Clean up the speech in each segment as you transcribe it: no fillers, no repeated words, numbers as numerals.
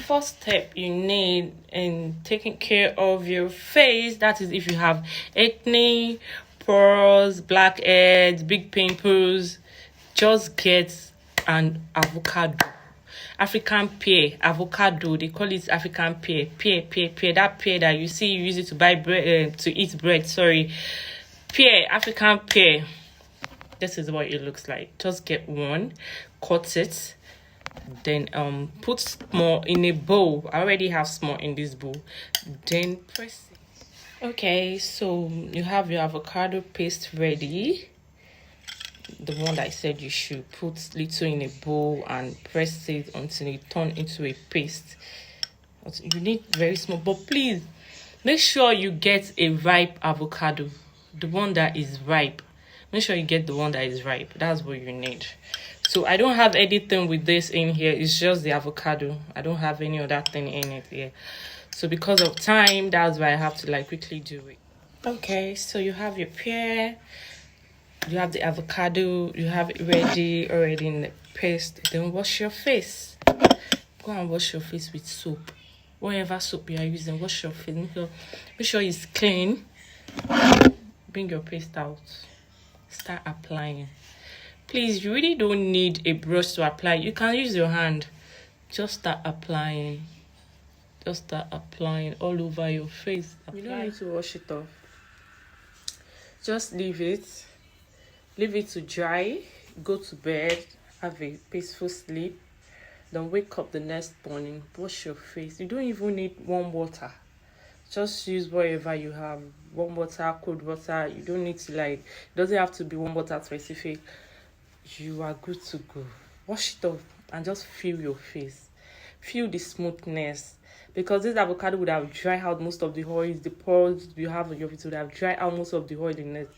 first step you need in taking care of your face, that is if you have acne, pores, blackheads, big pimples, just get an avocado. African pear, avocado, they call it African pear. Pear, that pear that you see, you use it to buy bread, to eat bread, sorry. Pear, African pear. This is what it looks like. Just get one, cut it, then put small in a bowl. I already have small in this bowl. Then press it. Okay, so you have your avocado paste ready. The one that I said you should put little in a bowl and press it until it turns into a paste. You need very small, but please make sure you get a ripe avocado, the one that is ripe. Make sure you get the one that is ripe. That's what you need. So I don't have anything with this in here. It's just the avocado. I don't have any other thing in it here. So because of time, that's why I have to like quickly do it. Okay, so you have your pear. You have the avocado, you have it ready already in the paste. Then wash your face. Go and wash your face with soap. Whatever soap you are using, wash your face. Make sure it's clean. Bring your paste out. Start applying. Please, you really don't need a brush to apply. You can use your hand. Just start applying. Just start applying all over your face. You don't need to wash it off. Just leave it. Leave it to dry, go to bed, have a peaceful sleep, then wake up the next morning, wash your face. You don't even need warm water. Just use whatever you have. Warm water, cold water. You don't need to it doesn't have to be warm water specific. You are good to go. Wash it off and just feel your face. Feel the smoothness. Because this avocado would have dried out most of the oils, the pores you have on your face would have dried out most of the oil in it.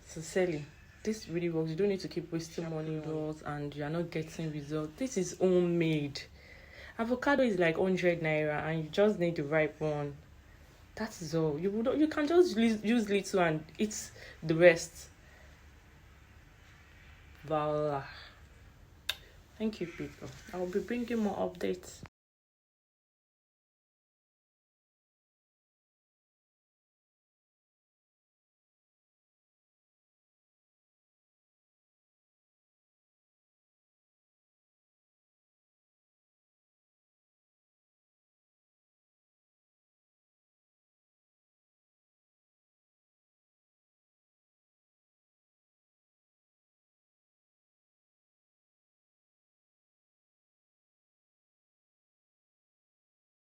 Sincerely. This really works. You don't need to keep wasting money indoors and you are not getting results. This is homemade. Avocado is like 100 naira and you just need the ripe one. That is all. You can just use little and eat the rest. Voila. Thank you, people. I will be bringing more updates.